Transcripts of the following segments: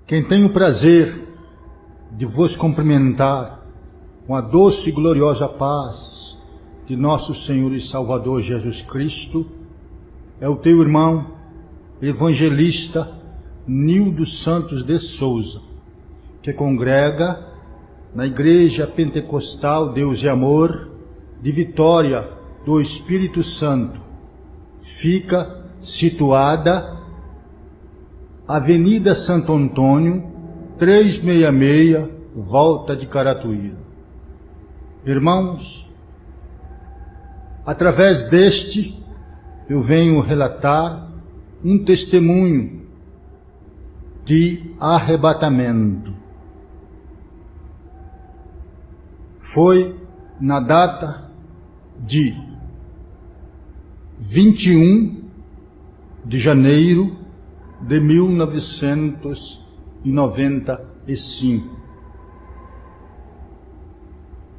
quem tem o prazer de vos cumprimentar com a doce e gloriosa paz de nosso Senhor e Salvador Jesus Cristo, é o teu irmão, evangelista Nildo Santos de Souza, que congrega na Igreja Pentecostal Deus e Amor de Vitória do Espírito Santo. Fica situada Avenida Santo Antônio, 366, Volta de Caratuíra. Irmãos, através deste eu venho relatar um testemunho de arrebatamento. Foi na data de 21 de janeiro de 1995.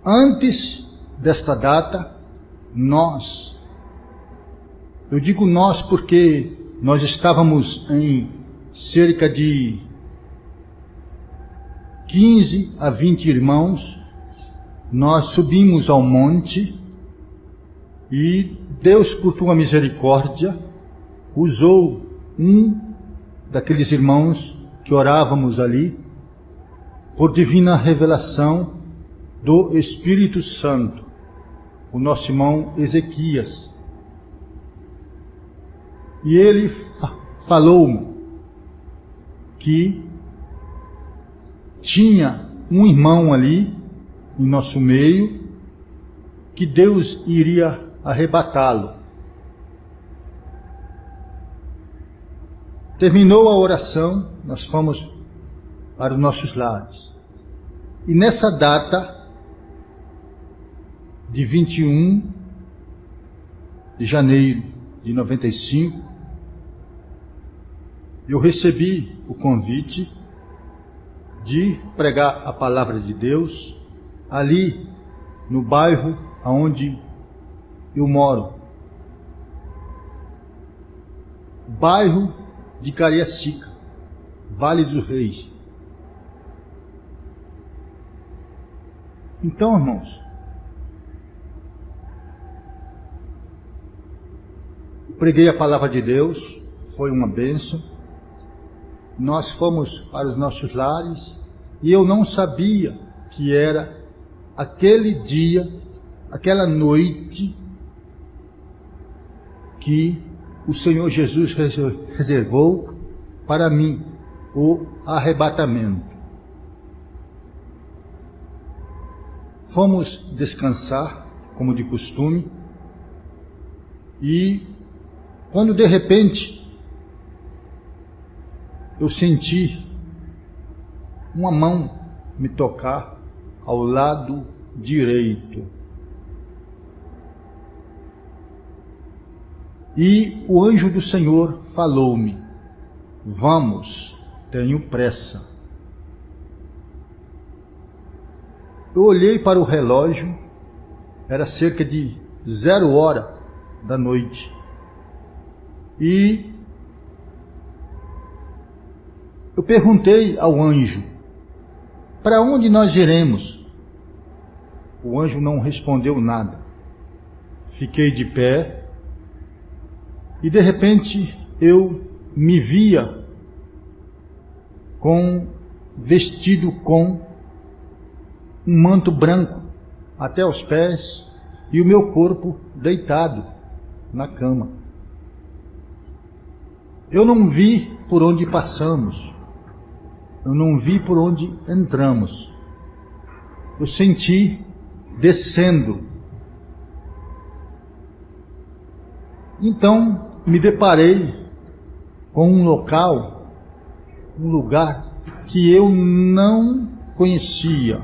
Antes desta data, eu digo nós porque nós estávamos em cerca de 15 a 20 irmãos, nós subimos ao monte e Deus, por tua misericórdia, usou um daqueles irmãos que orávamos ali, por divina revelação do Espírito Santo, o nosso irmão Ezequias. E ele falou-me que tinha um irmão ali, em nosso meio, que Deus iria arrebatá-lo. Terminou a oração, nós fomos para os nossos lares. E nessa data de 21 de janeiro de 95, eu recebi o convite de pregar a palavra de Deus ali no bairro onde eu moro, bairro de Cariacica, Vale dos Reis. Então, irmãos, preguei a palavra de Deus, foi uma bênção. Nós fomos para os nossos lares e eu não sabia que era aquele dia, aquela noite que o Senhor Jesus reservou para mim, o arrebatamento. Fomos descansar, como de costume, e quando de repente eu senti uma mão me tocar ao lado direito. E o anjo do Senhor falou-me: vamos, tenho pressa. Eu olhei para o relógio, era cerca de 00h da noite. E eu perguntei ao anjo: para onde nós iremos? O anjo não respondeu nada. Fiquei de pé e de repente eu me via vestido com um manto branco até os pés e o meu corpo deitado na cama. Eu não vi por onde passamos, eu não vi por onde entramos. Eu senti descendo. Então me deparei com um lugar que eu não conhecia.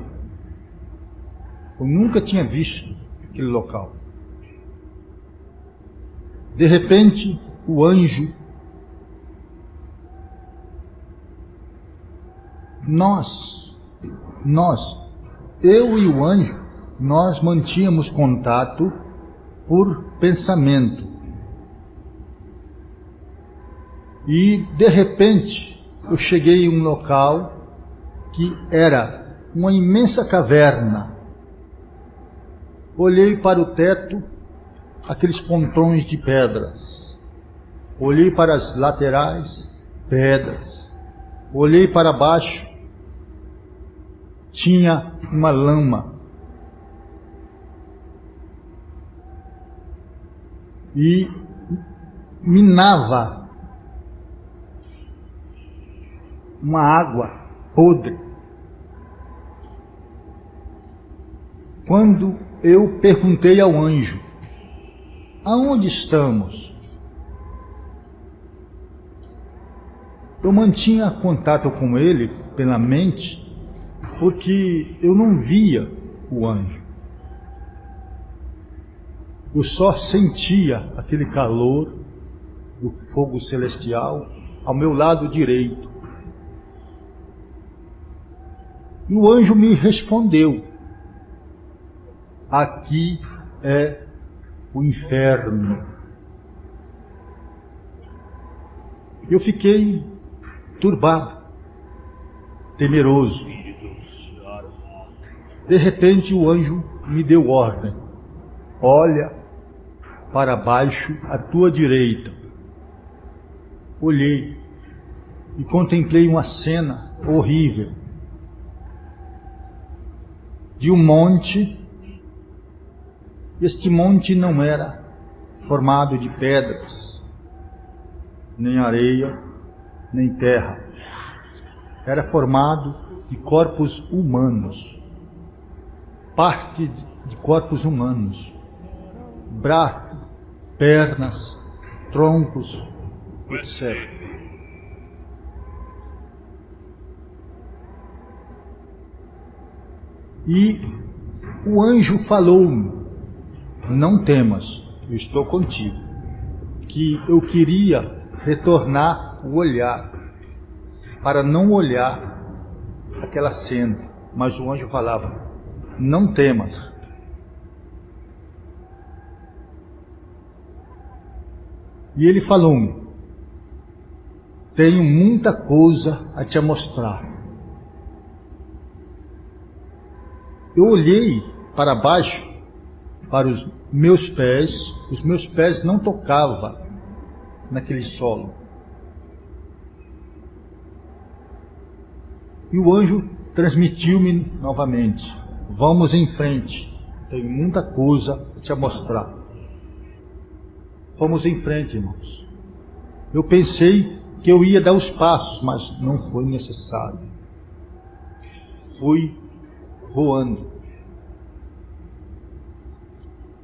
Eu nunca tinha visto aquele local. De repente, o anjo, eu e o anjo, nós mantínhamos contato por pensamento. E de repente, eu cheguei em um local que era uma imensa caverna. Olhei para o teto, aqueles pontões de pedras. Olhei para as laterais, pedras. Olhei para baixo, tinha uma lama. E minava uma água podre. Quando eu perguntei ao anjo: aonde estamos? Eu mantinha contato com ele pela mente, porque eu não via o anjo. Eu só sentia aquele calor do fogo celestial ao meu lado direito. E o anjo me respondeu: aqui é o inferno. Eu fiquei turbado, temeroso. De repente o anjo me deu ordem: olha para baixo à tua direita. Olhei e contemplei uma cena horrível de um monte. Este monte não era formado de pedras, nem areia, nem terra. Era formado de corpos humanos, parte de corpos humanos, braços, pernas, troncos, etc. E o anjo falou-me: não temas, eu estou contigo. Que eu queria retornar o olhar, para não olhar aquela cena, mas o anjo falava: não temas. E ele falou-me: tenho muita coisa a te mostrar. Eu olhei para baixo, para os meus pés não tocavam naquele solo. E o anjo transmitiu-me novamente: vamos em frente, tenho muita coisa a te mostrar. Fomos em frente, irmãos. Eu pensei que eu ia dar os passos, mas não foi necessário. Fui voando.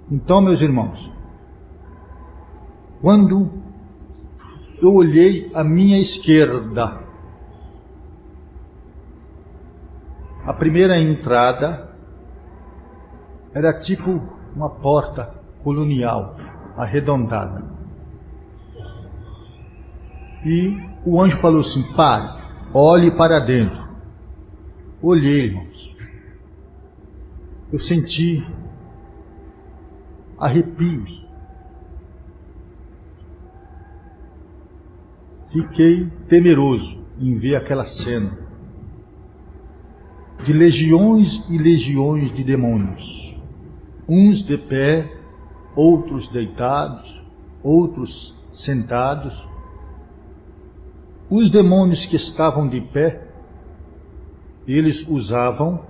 Então, meus irmãos, quando eu olhei à minha esquerda, a primeira entrada era tipo uma porta colonial, arredondada. E o anjo falou assim: pare, olhe para dentro. Olhei, irmãos. Eu senti arrepios. Fiquei temeroso em ver aquela cena de legiões e legiões de demônios, uns de pé, outros deitados, outros sentados. Os demônios que estavam de pé, eles usavam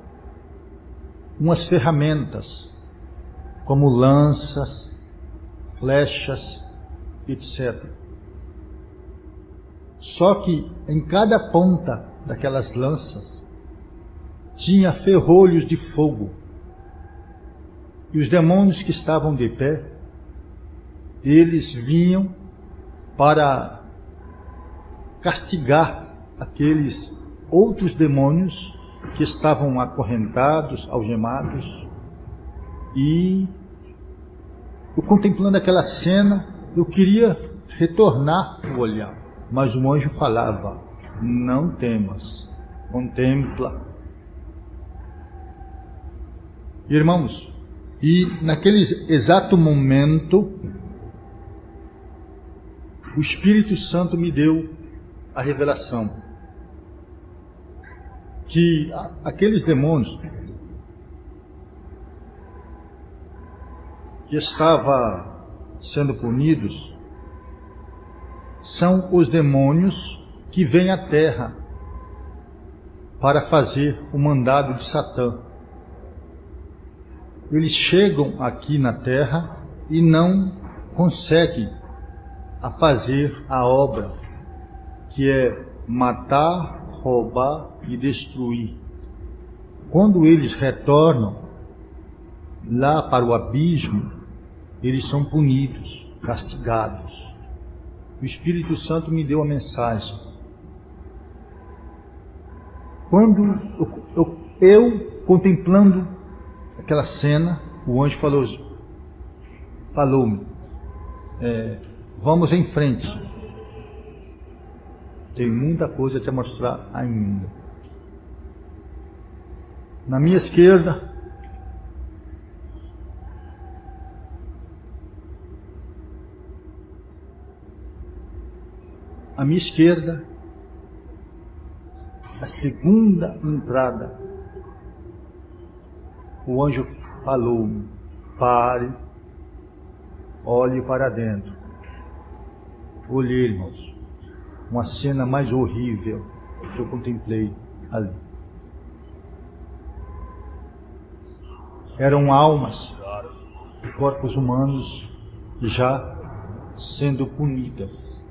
umas ferramentas, como lanças, flechas, etc. Só que em cada ponta daquelas lanças tinha ferrolhos de fogo. E os demônios que estavam de pé, eles vinham para castigar aqueles outros demônios que estavam acorrentados, algemados. E eu, contemplando aquela cena, eu queria retornar o olhar, mas o anjo falava: não temas, contempla. Irmãos, e naquele exato momento, o Espírito Santo me deu a revelação. que aqueles demônios que estavam sendo punidos são os demônios que vêm à terra para fazer o mandado de Satã. Eles chegam aqui na terra e não conseguem a fazer a obra, que é matar, roubar e destruir. Quando eles retornam lá para o abismo, eles são punidos, castigados. O Espírito Santo me deu a mensagem. Quando eu contemplando aquela cena, o anjo falou-me, vamos em frente. Tem muita coisa a te mostrar ainda. Na minha esquerda, a segunda entrada, o anjo falou-me, pare, olhe para dentro. Olhei, irmãos, uma cena mais horrível que eu contemplei ali. Eram almas de corpos humanos já sendo punidas,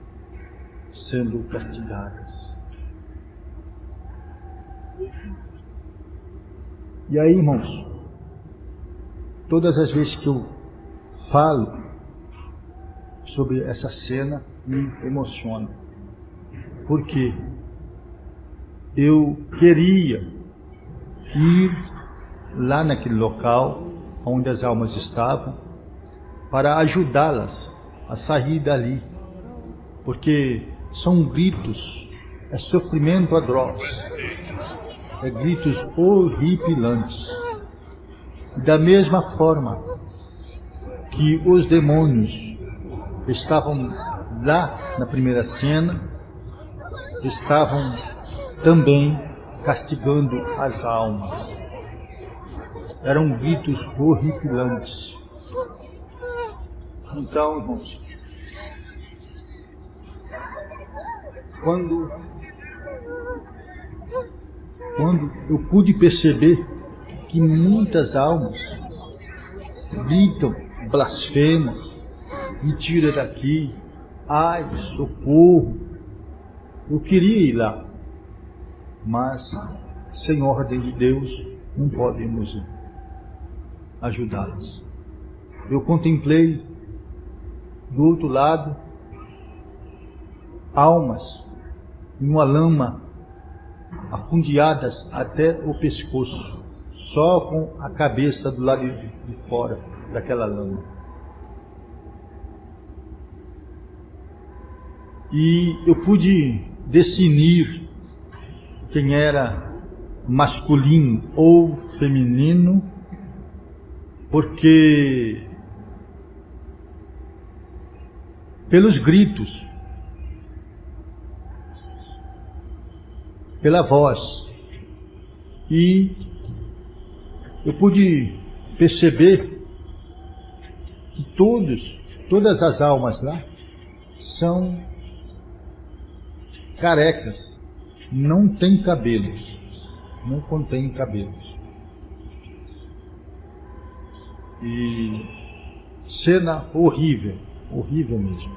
sendo castigadas. E aí, irmãos, todas as vezes que eu falo sobre essa cena, me emociona. Porque eu queria ir lá naquele local onde as almas estavam para ajudá-las a sair dali. Porque são gritos, é sofrimento atroz, é gritos horripilantes. Da mesma forma que os demônios estavam lá na primeira cena, estavam também castigando as almas. Eram gritos horripilantes. Então, irmãos, quando eu pude perceber que muitas almas gritam, blasfemam, me tira daqui, ai, socorro. Eu queria ir lá, mas sem ordem de Deus não podemos ajudá-los. Eu contemplei do outro lado almas em uma lama afundeadas até o pescoço, só com a cabeça do lado de fora daquela lama. E eu pude definir quem era masculino ou feminino, porque pelos gritos, pela voz, e eu pude perceber que todas as almas lá são carecas, não tem cabelos, não contém cabelos. E cena horrível, horrível mesmo.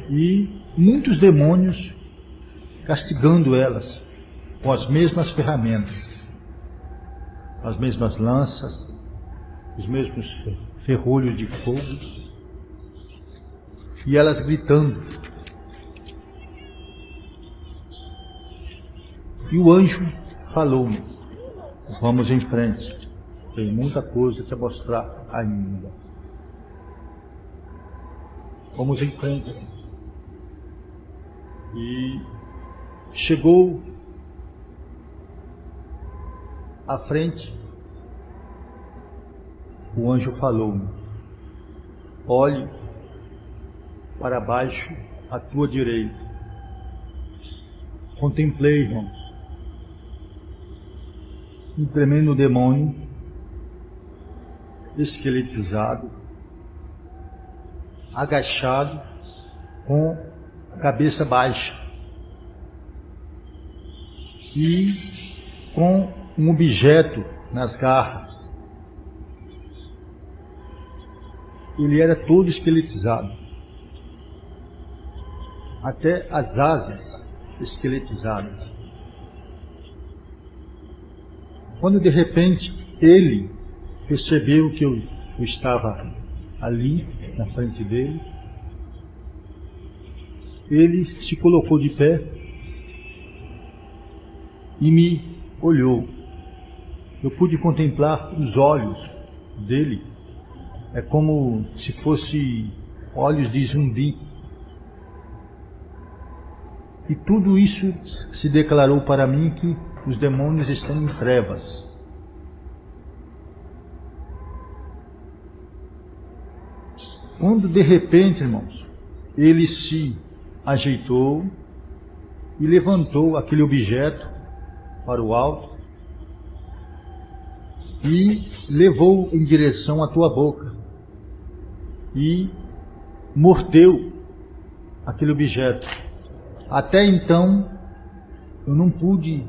E muitos demônios castigando elas com as mesmas ferramentas, as mesmas lanças, os mesmos ferrolhos de fogo, e elas gritando. E o anjo falou-me, vamos em frente, tem muita coisa a te mostrar ainda. Vamos em frente. E chegou à frente, o anjo falou-me, olhe para baixo à tua direita. contemplei, irmãos, um tremendo demônio esqueletizado, agachado, com a cabeça baixa e com um objeto nas garras. Ele era todo esqueletizado, até as asas esqueletizadas. Quando de repente ele percebeu que eu estava ali, na frente dele, ele se colocou de pé e me olhou. Eu pude contemplar os olhos dele, é como se fosse olhos de zumbi. E tudo isso se declarou para mim que os demônios estão em trevas. Quando de repente, irmãos, ele se ajeitou e levantou aquele objeto para o alto e levou em direção à tua boca e mordeu aquele objeto. Até então eu não pude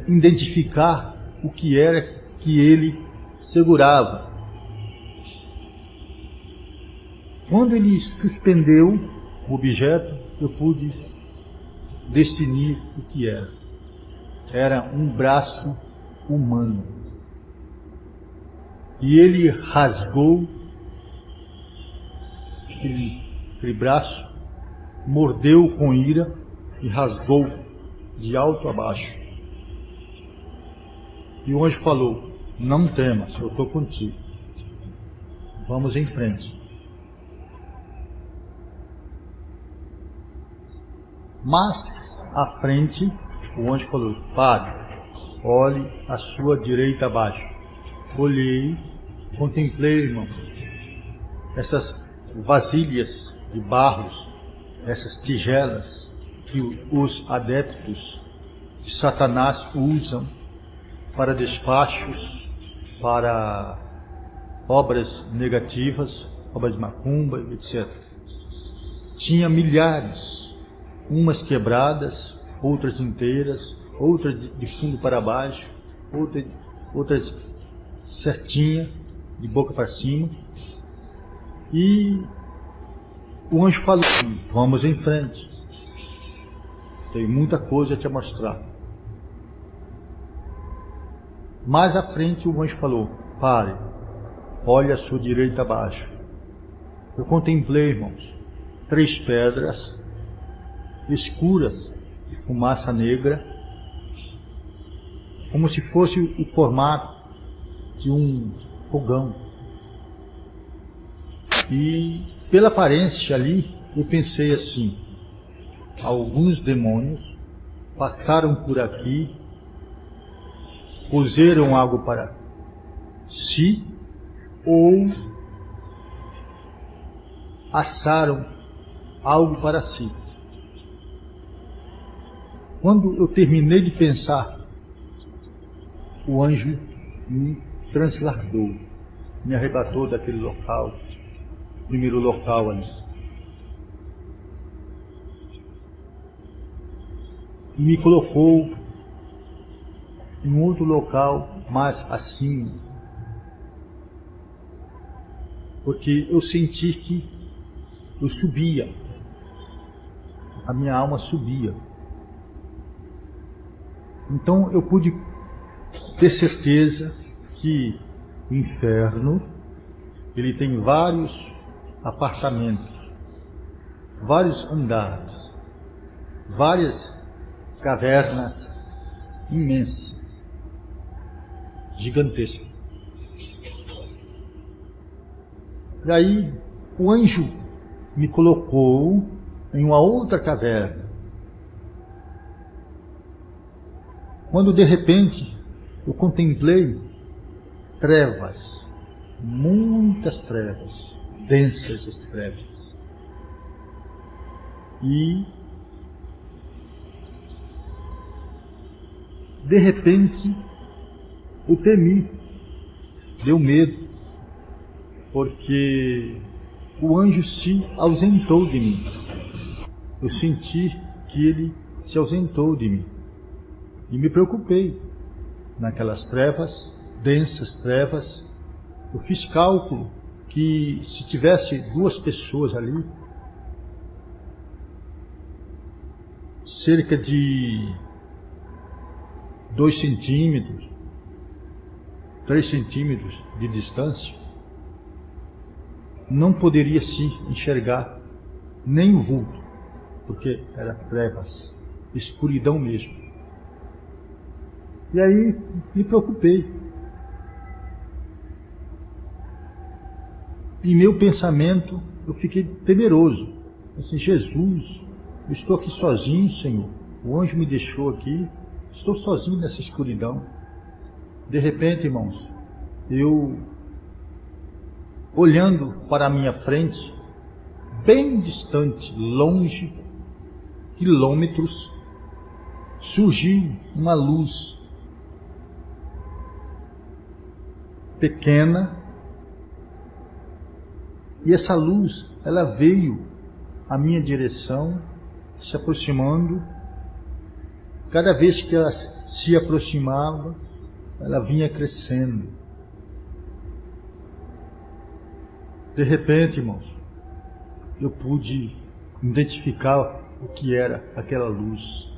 identificar o que era que ele segurava. Quando ele suspendeu o objeto, eu pude discernir o que era. Era um braço humano. E ele rasgou aquele braço, mordeu com ira e rasgou de alto a baixo. E o anjo falou: não temas, eu estou contigo. Vamos em frente. Mas à frente o anjo falou: pare, olhe à sua direita abaixo. Olhei, contemplei, irmãos, essas vasilhas de barro, essas tigelas que os adeptos de Satanás usam para despachos, para obras negativas, obras de macumba, etc. Tinha milhares, umas quebradas, outras inteiras, outras de fundo para baixo, outras certinha, de boca para cima. E o anjo falou: vamos em frente, tem muita coisa a te mostrar. Mais à frente o anjo falou: pare, olhe à sua direita abaixo. Eu contemplei, irmãos, 3 pedras escuras de fumaça negra, como se fosse o formato de um fogão. E pela aparência ali, eu pensei assim: alguns demônios passaram por aqui, cozeram algo para si, ou assaram algo para si. Quando eu terminei de pensar, o anjo me transladou, me arrebatou daquele local, primeiro local ali. E me colocou em um outro local mais acima, porque eu senti que eu subia, a minha alma subia. Então eu pude ter certeza que o inferno, ele tem vários apartamentos, vários andares, várias cavernas imensas, gigantescas. Daí o anjo me colocou em uma outra caverna. Quando de repente eu contemplei trevas, muitas trevas, densas as trevas. E de repente, eu temi, deu medo, porque o anjo se ausentou de mim. Eu senti que ele se ausentou de mim. E me preocupei. Naquelas trevas, densas trevas, eu fiz cálculo que se tivesse 2 pessoas ali, cerca de 2 centímetros, 3 centímetros de distância, não poderia se enxergar nem o vulto, porque era trevas, escuridão mesmo. E aí me preocupei. Em meu pensamento eu fiquei temeroso. Assim, Jesus, eu estou aqui sozinho, Senhor. O anjo me deixou aqui, estou sozinho nessa escuridão. De repente, irmãos, eu, olhando para a minha frente, bem distante, longe, quilômetros, surgiu uma luz pequena, e essa luz, ela veio à minha direção, se aproximando. Cada vez que ela se aproximava, ela vinha crescendo. De repente, irmãos, eu pude identificar o que era aquela luz.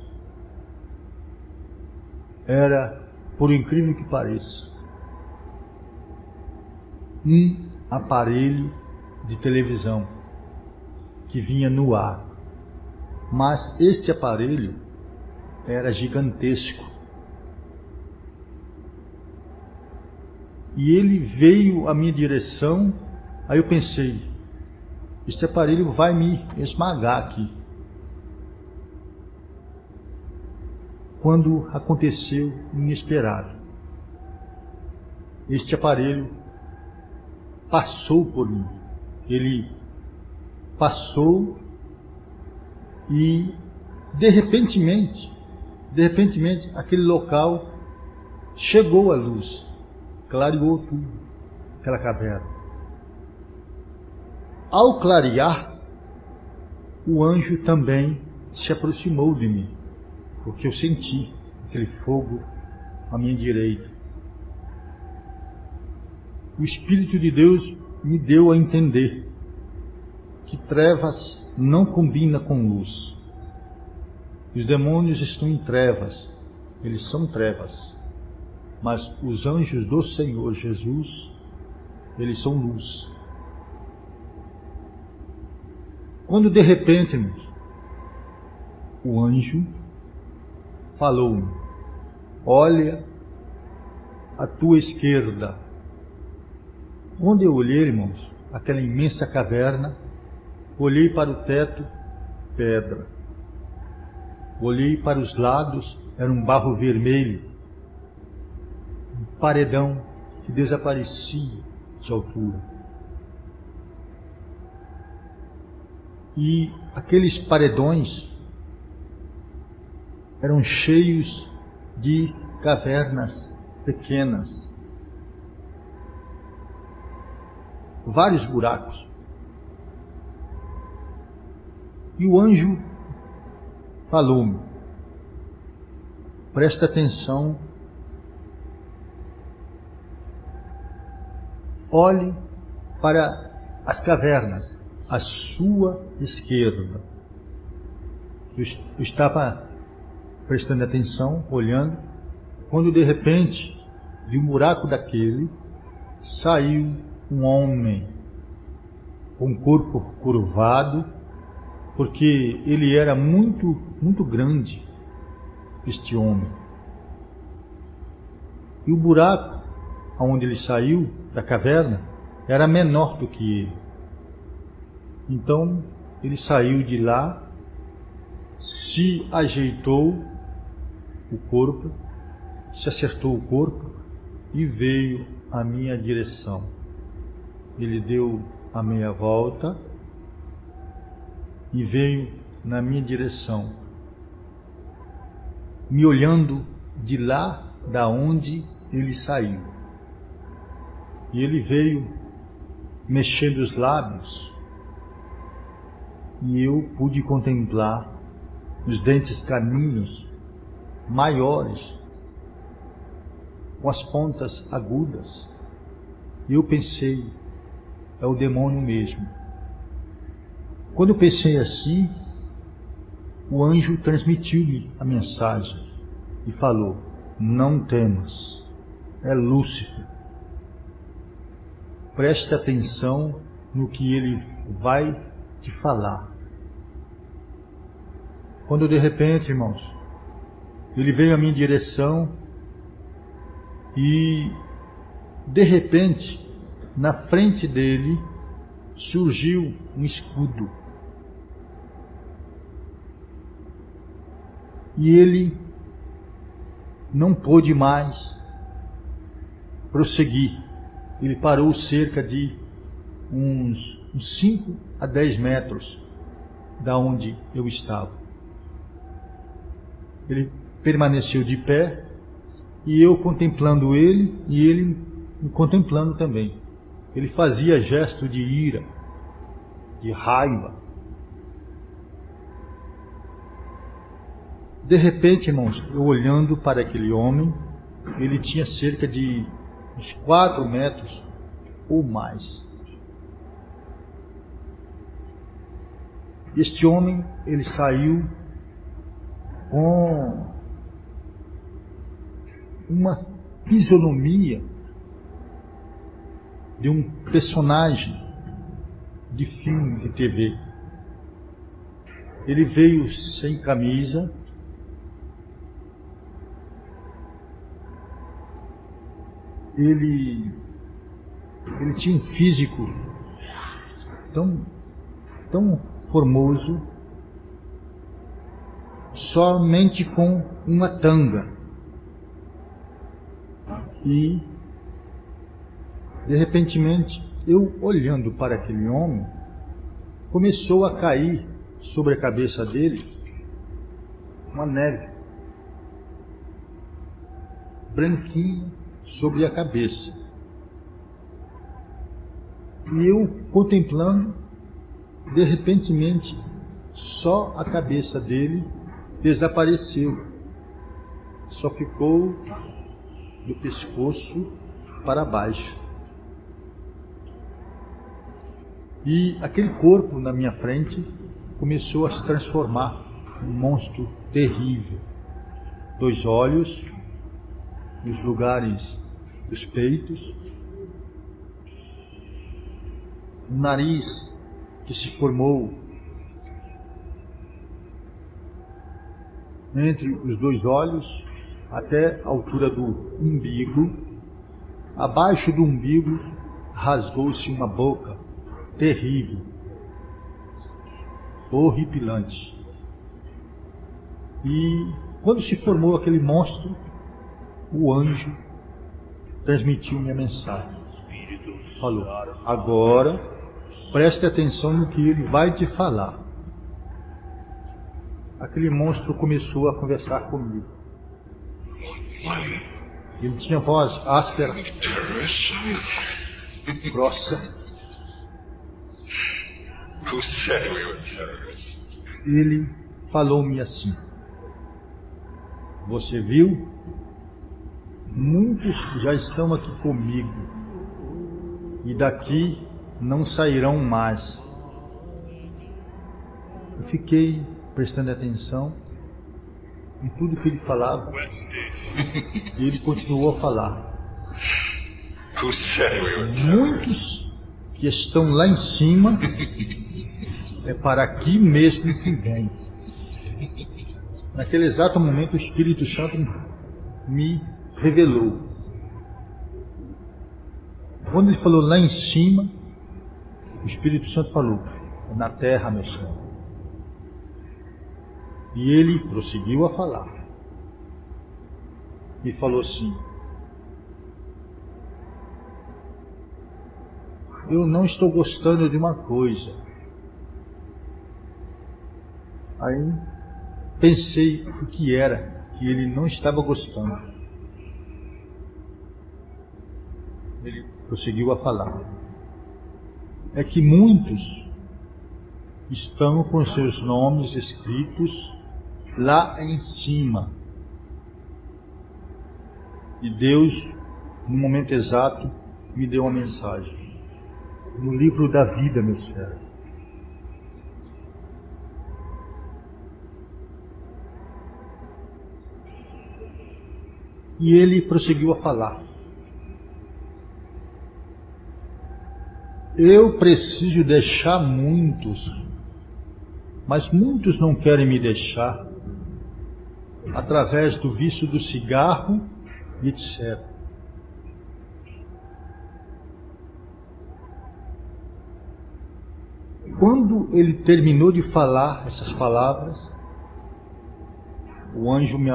Era, por incrível que pareça, um aparelho de televisão que vinha no ar. Mas este aparelho era gigantesco. E ele veio à minha direção. Aí eu pensei, este aparelho vai me esmagar aqui. Quando aconteceu o inesperado. Este aparelho passou por mim. Ele passou e de repentemente, aquele local chegou a luz, clareou tudo, aquela caverna. Ao clarear, o anjo também se aproximou de mim, porque eu senti aquele fogo à minha direita. O Espírito de Deus me deu a entender que trevas não combina com luz. Os demônios estão em trevas, eles são trevas. Mas os anjos do Senhor Jesus, eles são luz. Quando de repente, o anjo falou-me: olha à tua esquerda. Quando eu olhei, irmãos, aquela imensa caverna, olhei para o teto, pedra. Olhei para os lados, era um barro vermelho, um paredão que desaparecia de altura. E aqueles paredões eram cheios de cavernas pequenas, vários buracos. E o anjo falou-me: presta atenção, olhe para as cavernas à sua esquerda. Eu estava prestando atenção, olhando, quando de repente, de um buraco daquele, saiu um homem com um corpo curvado, porque ele era muito, muito grande, este homem. E o buraco onde ele saiu da caverna era menor do que ele. Então ele saiu de lá, se ajeitou o corpo, se acertou o corpo e veio à minha direção. Ele deu a meia volta e veio na minha direção, me olhando de lá da onde ele saiu. E ele veio mexendo os lábios, e eu pude contemplar os dentes caninos maiores, com as pontas agudas. E eu pensei, é o demônio mesmo. Quando eu pensei assim, o anjo transmitiu-me a mensagem e falou: não temas, é Lúcifer. Preste atenção no que ele vai te falar. Quando de repente, irmãos, ele veio à minha direção e de repente, na frente dele, surgiu um escudo. E ele não pôde mais prosseguir. Ele parou cerca de uns 5 a 10 metros da onde eu estava. Ele permaneceu de pé, e eu contemplando ele, e ele me contemplando também. Ele fazia gesto de ira, de raiva. De repente, irmãos, eu olhando para aquele homem, ele tinha cerca de uns 4 metros ou mais. Este homem, ele saiu com uma fisionomia de um personagem de filme de TV. Ele veio sem camisa, ele tinha um físico tão formoso, somente com uma tanga. E, de repentemente, eu olhando para aquele homem, começou a cair sobre a cabeça dele uma neve branquinha sobre a cabeça. E eu contemplando, de repentemente, só a cabeça dele desapareceu. Só ficou do pescoço para baixo. E aquele corpo na minha frente começou a se transformar num monstro terrível. 2 olhos nos lugares dos peitos, um nariz que se formou entre os 2 olhos até a altura do umbigo. Abaixo do umbigo rasgou-se uma boca terrível, horripilante. E quando se formou aquele monstro, o anjo transmitiu minha mensagem. Falou: agora preste atenção no que ele vai te falar. Aquele monstro começou a conversar comigo. Ele tinha voz áspera, grossa. Ele falou-me assim: você viu? Muitos já estão aqui comigo e daqui não sairão mais. Eu fiquei prestando atenção em tudo que ele falava e ele continuou a falar. Muitos que estão lá em cima é para aqui mesmo que vem. Naquele exato momento o Espírito Santo me revelou. Quando ele falou lá em cima, o Espírito Santo falou: é na terra, meu Senhor. E ele prosseguiu a falar. E falou assim: eu não estou gostando de uma coisa. Aí pensei o que era e ele não estava gostando. Ele prosseguiu a falar. É que muitos estão com seus nomes escritos lá em cima. E Deus, no momento exato, me deu uma mensagem. No livro da vida, meu servo. E ele prosseguiu a falar. Eu preciso deixar muitos, mas muitos não querem me deixar, através do vício do cigarro e etc. Quando ele terminou de falar essas palavras, o anjo me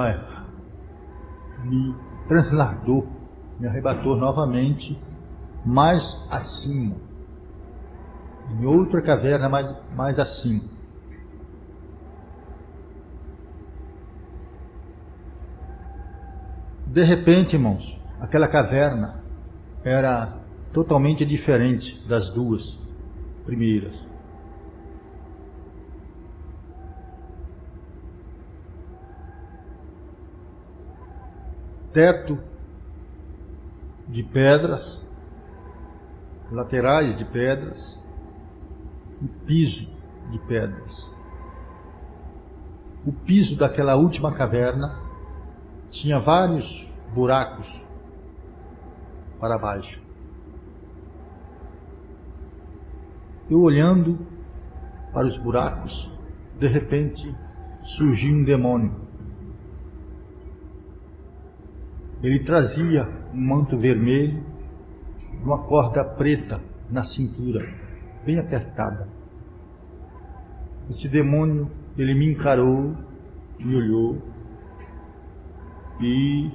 transladou, me arrebatou novamente, mais acima, em outra caverna mais acima. De repente, irmãos, aquela caverna era totalmente diferente das duas primeiras. Teto de pedras, laterais de pedras e piso de pedras. O piso daquela última caverna tinha vários buracos para baixo. Eu olhando para os buracos, de repente surgiu um demônio. Ele trazia um manto vermelho, uma corda preta na cintura, bem apertada. Esse demônio, ele me encarou, me olhou e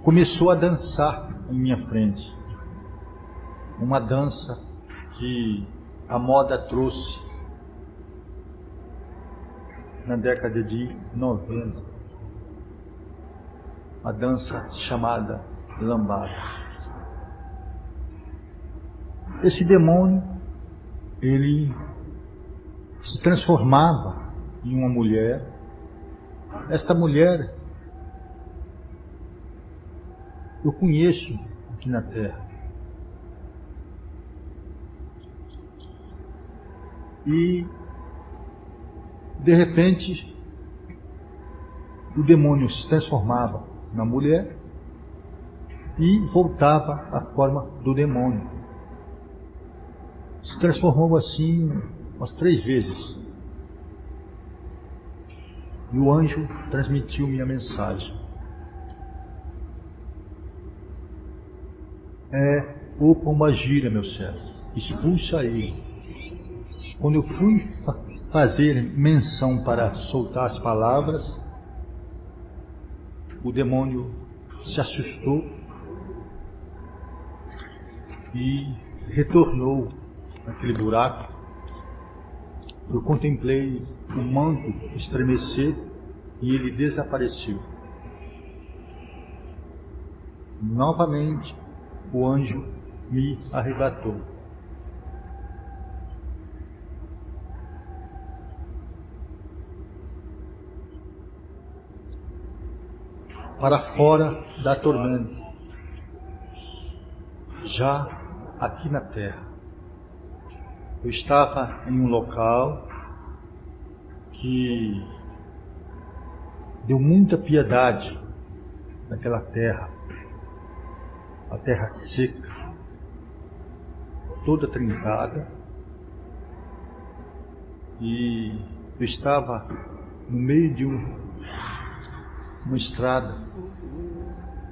começou a dançar em minha frente. Uma dança que a moda trouxe na década de 90. A dança chamada lambada. Esse demônio, ele se transformava em uma mulher. Esta mulher eu conheço aqui na Terra. E de repente o demônio se transformava na mulher e voltava à forma do demônio. Se transformou assim umas 3 vezes. E o anjo transmitiu minha mensagem. É o pombagira, meu servo, expulsa ele. Quando eu fui fazer menção para soltar as palavras, o demônio se assustou e retornou naquele buraco. Eu contemplei o manto estremecer e ele desapareceu. Novamente, o anjo me arrebatou. Para fora da tormenta, já aqui na terra. Eu estava em um local que deu muita piedade naquela terra, a terra seca, toda trincada, e eu estava no meio de uma estrada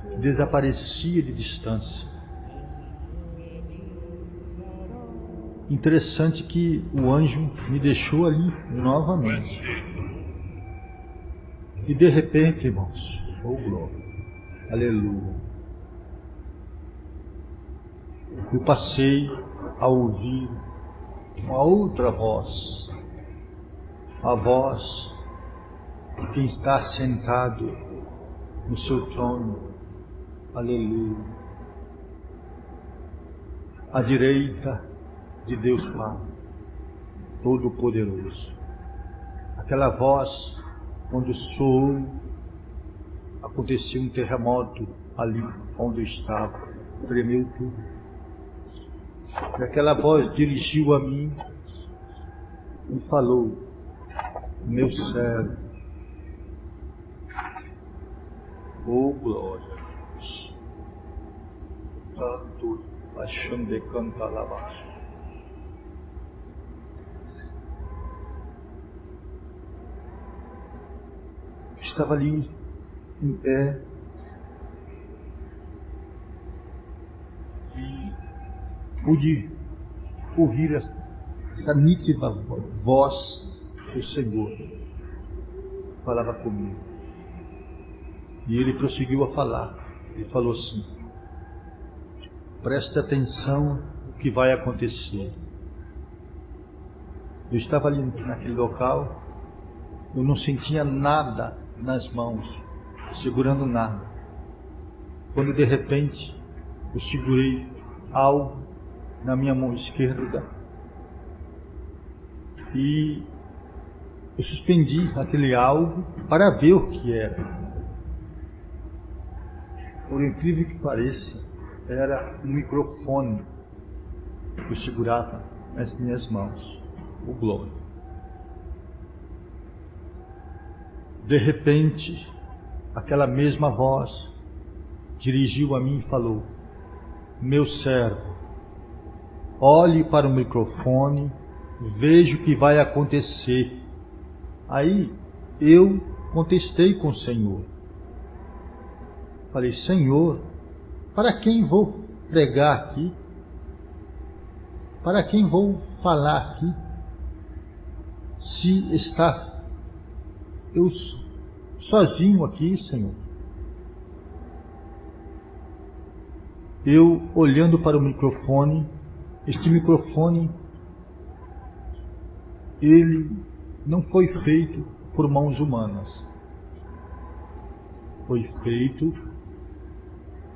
que desaparecia de distância. Interessante que o anjo me deixou ali novamente. E de repente, irmãos, oh glória, aleluia, eu passei a ouvir uma outra voz, a voz de quem está sentado no seu trono. Aleluia. À direita de Deus Pai Todo-Poderoso. Aquela voz, quando soou, aconteceu um terremoto ali onde eu estava. Tremeu tudo. E aquela voz dirigiu a mim e falou: meu servo, oh glória a Deus, canto, achando de cantar lá abaixo. Eu estava ali em pé e pude ouvir essa nítida voz do Senhor. Falava comigo. E ele prosseguiu a falar. Ele falou assim: preste atenção no que vai acontecer. Eu estava ali naquele local, eu não sentia nada nas mãos, segurando nada. Quando de repente eu segurei algo na minha mão esquerda e eu suspendi aquele algo para ver o que era. Por incrível que pareça, era um microfone que eu segurava nas minhas mãos. O glória. De repente, aquela mesma voz dirigiu a mim e falou: meu servo, olhe para o microfone, veja o que vai acontecer. Aí eu contestei com o Senhor. Falei: Senhor, para quem vou pregar aqui? Para quem vou falar aqui? Se está eu sozinho aqui, Senhor. Eu olhando para o microfone, este microfone, ele não foi feito por mãos humanas. Foi feito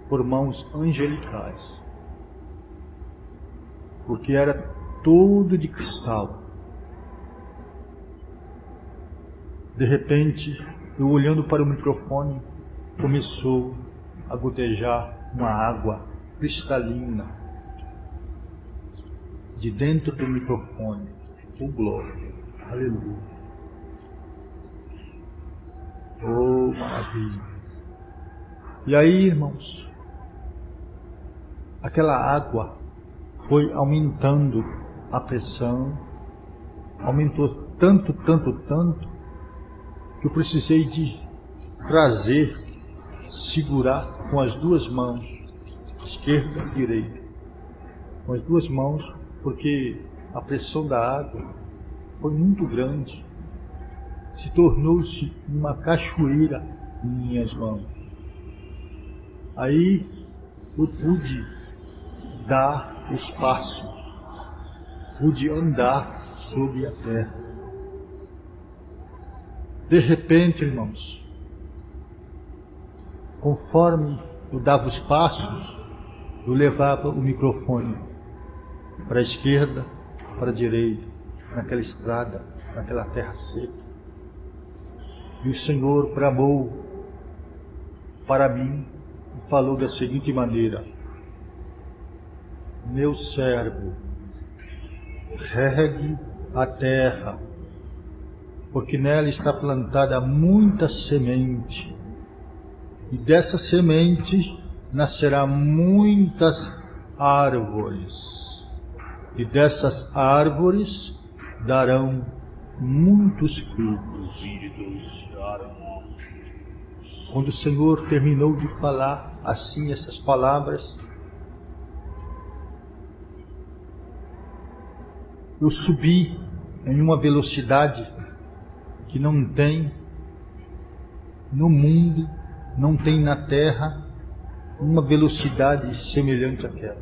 por mãos angelicais. Porque era todo de cristal. De repente, eu olhando para o microfone, começou a gotejar uma água cristalina de dentro do microfone. Oh glória, aleluia. Oh maravilha. E aí, irmãos, aquela água foi aumentando a pressão, aumentou tanto, que eu precisei de trazer, segurar com as duas mãos, esquerda e direita, com as duas mãos, porque a pressão da água foi muito grande, se tornou-se uma cachoeira em minhas mãos. Aí eu pude dar os passos, pude andar sobre a terra. De repente, irmãos, conforme eu dava os passos, eu levava o microfone para a esquerda, para a direita, naquela estrada, naquela terra seca. E o Senhor bramou para mim e falou da seguinte maneira: meu servo, regue a terra, porque nela está plantada muita semente, e dessa semente nascerá muitas árvores, e dessas árvores darão muitos frutos. Quando o Senhor terminou de falar assim essas palavras, eu subi em uma velocidade que não tem no mundo, não tem na terra, uma velocidade semelhante àquela.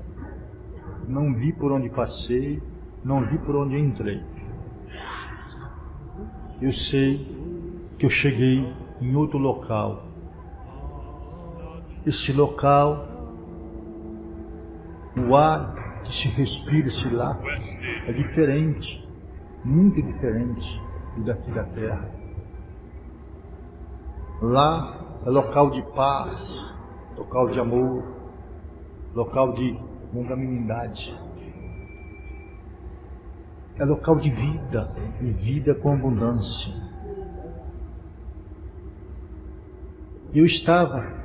Não vi por onde passei, não vi por onde entrei. Eu sei que eu cheguei em outro local, esse local, o ar que se respira esse lá é diferente, muito diferente do daqui da terra. Lá é local de paz, local de amor, local de longanimidade. É local de vida, e vida com abundância. Eu estava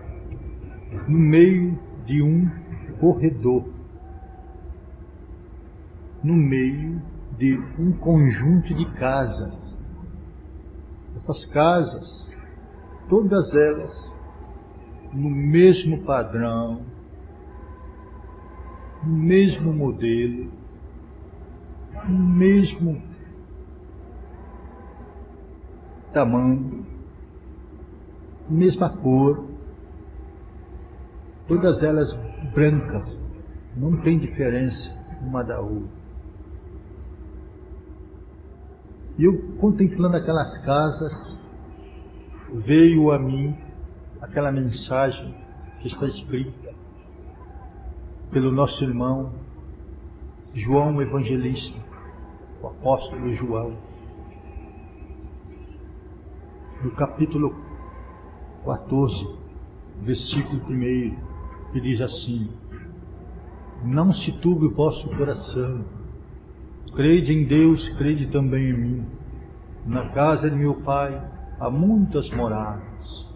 no meio de um corredor, no meio de um conjunto de casas. Essas casas, todas elas no mesmo padrão, no mesmo modelo, no mesmo tamanho, mesma cor, todas elas brancas, não tem diferença uma da outra. E eu, contemplando aquelas casas, veio a mim aquela mensagem que está escrita pelo nosso irmão João Evangelista, o apóstolo João, no capítulo 14, versículo 1, que diz assim: não se turbe o vosso coração, crede em Deus, crede também em mim. Na casa de meu pai há muitas moradas.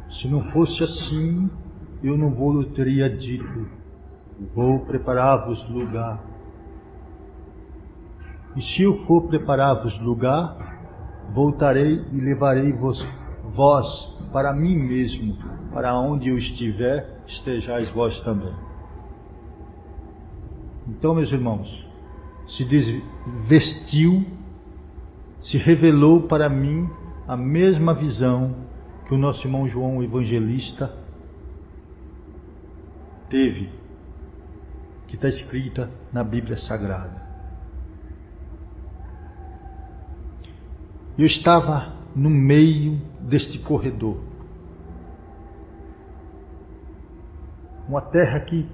Se não fosse assim, eu não vou teria dito: vou preparar-vos lugar. E se eu for preparar-vos lugar, voltarei e levarei vós para mim mesmo, para onde eu estiver, estejais vós também. Então, meus irmãos, se desvestiu, se revelou para mim a mesma visão que o nosso irmão João Evangelista teve, que está escrita na Bíblia Sagrada. Eu estava no meio deste corredor, uma terra que,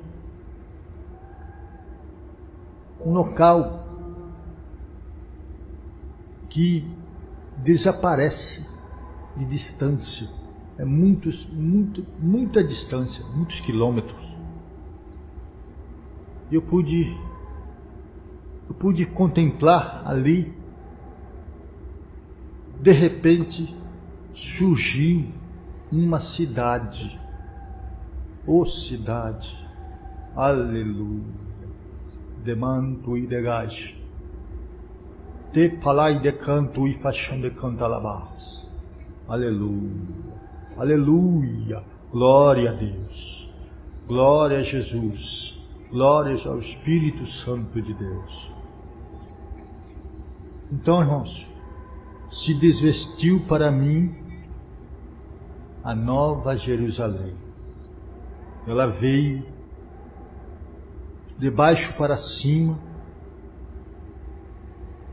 um local que desaparece de distância, é muita distância, muitos quilômetros. Eu pude contemplar ali. De repente surgiu uma cidade, cidade, aleluia, de manto e de gás, de palai de canto e faixão de cantalabás, aleluia, aleluia, glória a Deus, glória a Jesus, glória ao Espírito Santo de Deus. Então, irmãos, se desvestiu para mim a nova Jerusalém. Ela veio de baixo para cima.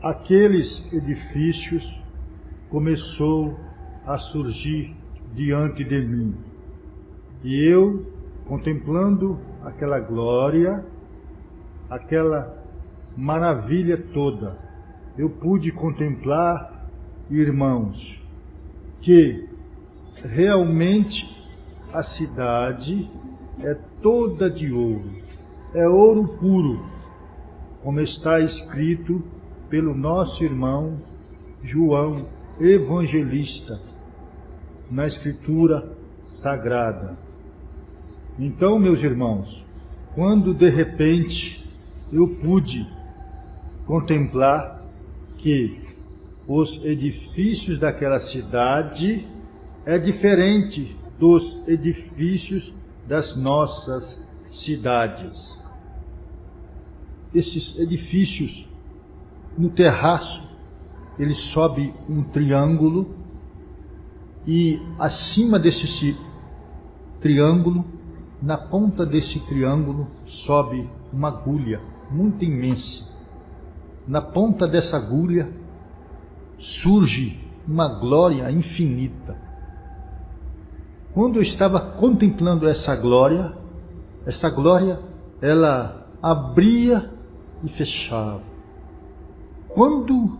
Aqueles edifícios começou a surgir diante de mim. E eu, contemplando aquela glória, aquela maravilha toda, eu pude contemplar, irmãos, que realmente a cidade é toda de ouro, é ouro puro, como está escrito pelo nosso irmão João Evangelista na Escritura Sagrada. Então, meus irmãos, quando de repente eu pude contemplar que os edifícios daquela cidade é diferente dos edifícios das nossas cidades. Esses edifícios, no terraço, ele sobe um triângulo e acima desse triângulo, na ponta desse triângulo, sobe uma agulha muito imensa. Na ponta dessa agulha surge uma glória infinita. quando eu estava contemplando essa glória, ela abria e fechava. Quando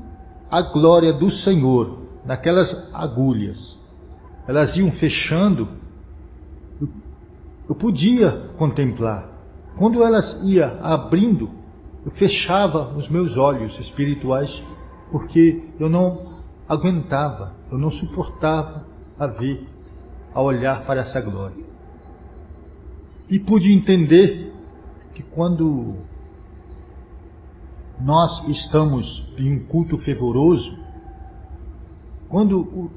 a glória do Senhor, naquelas agulhas, elas iam fechando, eu podia contemplar. Quando elas iam abrindo, eu fechava os meus olhos espirituais, porque eu não aguentava, eu não suportava a olhar para essa glória. E pude entender que quando nós estamos em um culto fervoroso, quando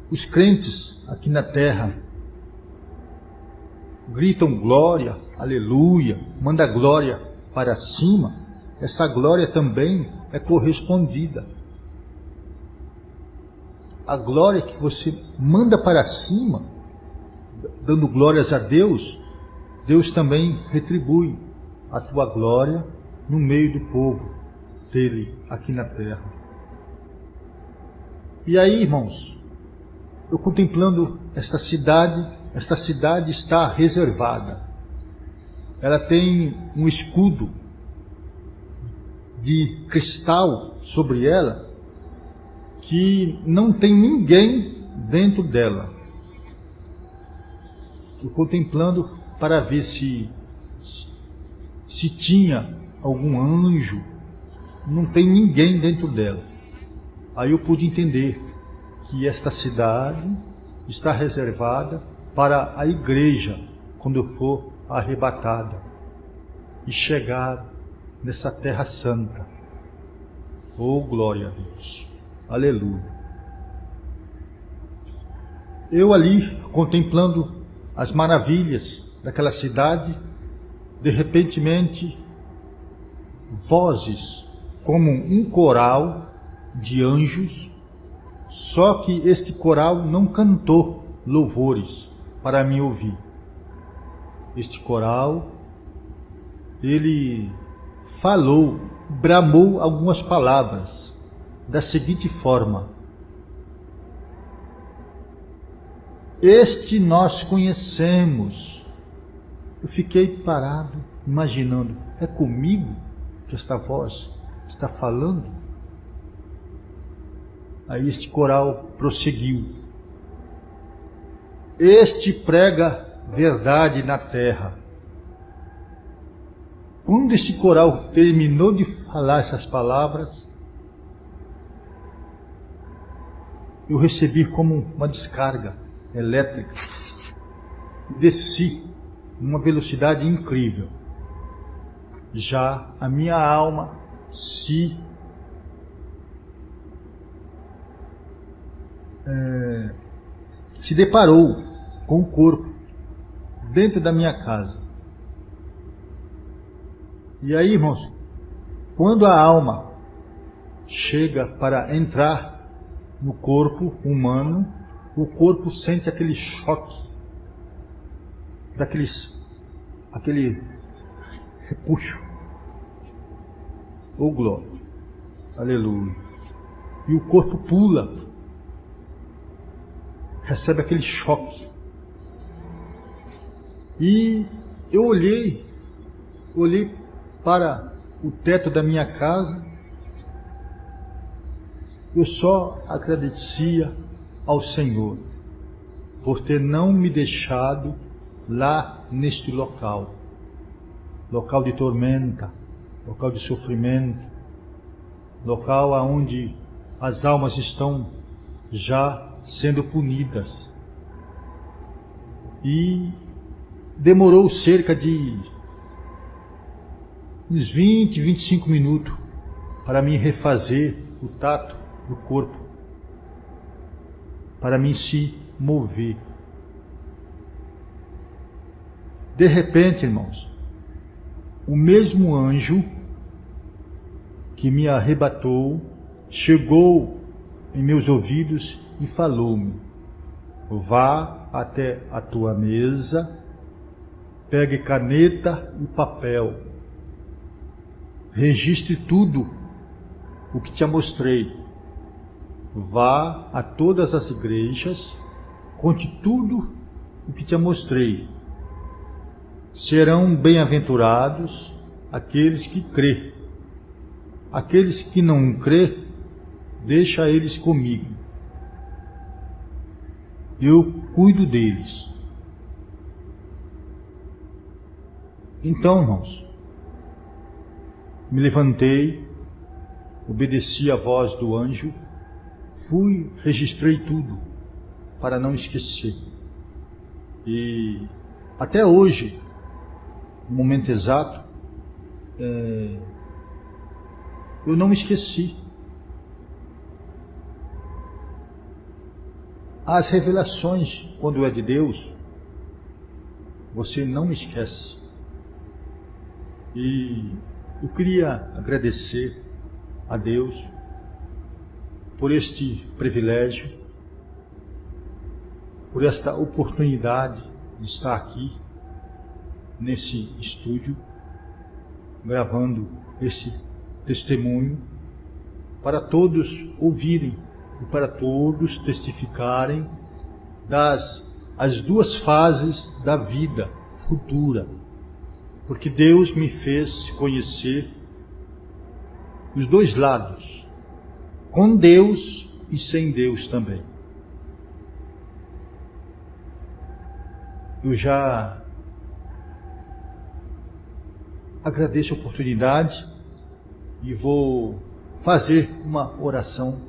os crentes aqui na terra gritam glória, aleluia, manda glória para cima, essa glória também é correspondida. A glória que você manda para cima, dando glórias a Deus, Deus também retribui a tua glória no meio do povo dele aqui na terra. E aí, irmãos, eu contemplando esta cidade está reservada. Ela tem um escudo de cristal sobre ela, que não tem ninguém dentro dela. Eu contemplando para ver se tinha algum anjo. Não tem ninguém dentro dela. Aí eu pude entender que esta cidade está reservada para a igreja quando eu for arrebatada e chegar nessa terra santa. Oh, glória a Deus! Aleluia! Eu ali contemplando as maravilhas daquela cidade, de repentemente vozes como um coral de anjos, só que este coral não cantou louvores para me ouvir. Este coral, ele falou, bramou algumas palavras da seguinte forma: este nós conhecemos. Eu fiquei parado, imaginando, é comigo que esta voz está falando? Aí este coral prosseguiu: este prega verdade na terra. Quando esse coral terminou de falar essas palavras, eu recebi como uma descarga elétrica. Desci numa velocidade incrível. Já a minha alma se deparou com o corpo dentro da minha casa. E aí, irmãos, quando a alma chega para entrar no corpo humano, o corpo sente aquele choque, aquele repuxo. Oh, glória! Aleluia! E o corpo pula, recebe aquele choque. E eu olhei para o teto da minha casa, eu só agradecia ao Senhor por ter não me deixado lá neste local de tormenta, local de sofrimento, local onde as almas estão já sendo punidas. E demorou cerca de uns 20, 25 minutos para mim refazer o tato do corpo, para mim se mover. De repente, irmãos, o mesmo anjo que me arrebatou chegou em meus ouvidos e falou-me: vá até a tua mesa, pegue caneta e papel, registre tudo o que te mostrei, vá a todas as igrejas, conte tudo o que te mostrei. Serão bem-aventurados aqueles que crê. Aqueles que não crê, deixa eles comigo. Eu cuido deles. Então, irmãos, me levantei, obedeci à voz do anjo, registrei tudo para não esquecer. E até hoje, no momento exato, eu não me esqueci. As revelações, quando é de Deus, você não esquece. E eu queria agradecer a Deus por este privilégio, por esta oportunidade de estar aqui, nesse estúdio, gravando esse testemunho, para todos ouvirem e para todos testificarem as duas fases da vida futura, porque Deus me fez conhecer os dois lados, com Deus e sem Deus também. Eu já agradeço a oportunidade e vou fazer uma oração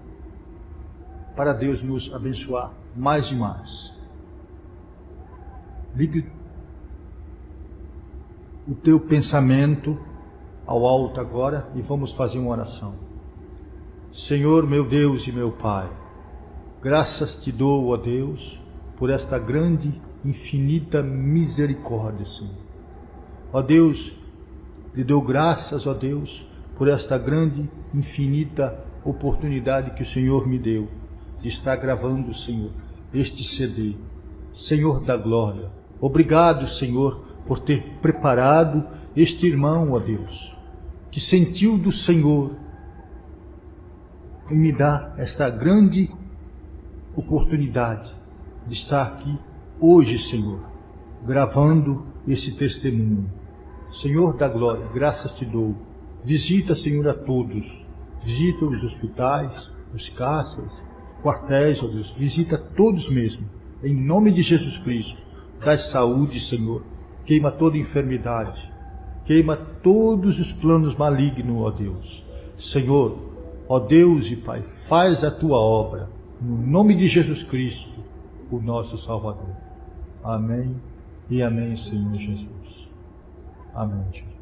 para Deus nos abençoar mais e mais. Ligue o teu pensamento ao alto agora e vamos fazer uma oração. Senhor, meu Deus e meu Pai, graças te dou, ó Deus, por esta grande, infinita misericórdia, Senhor. Ó Deus, te dou graças, ó Deus, por esta grande, infinita oportunidade que o Senhor me deu de estar gravando, Senhor, este CD. Senhor da glória, obrigado, Senhor, por ter preparado este irmão, ó Deus, que sentiu do Senhor em me dar esta grande oportunidade de estar aqui hoje, Senhor, gravando esse testemunho. Senhor da glória, graças te dou. Visita, Senhor, a todos. Visita os hospitais, os caças, quartéis, ó Deus. Visita todos mesmo. Em nome de Jesus Cristo, dá saúde, Senhor. Queima toda enfermidade. Queima todos os planos malignos, ó Deus. Senhor, ó Deus e Pai, faz a tua obra. No nome de Jesus Cristo, o nosso Salvador. Amém e amém, Senhor Jesus. Amém, Jesus.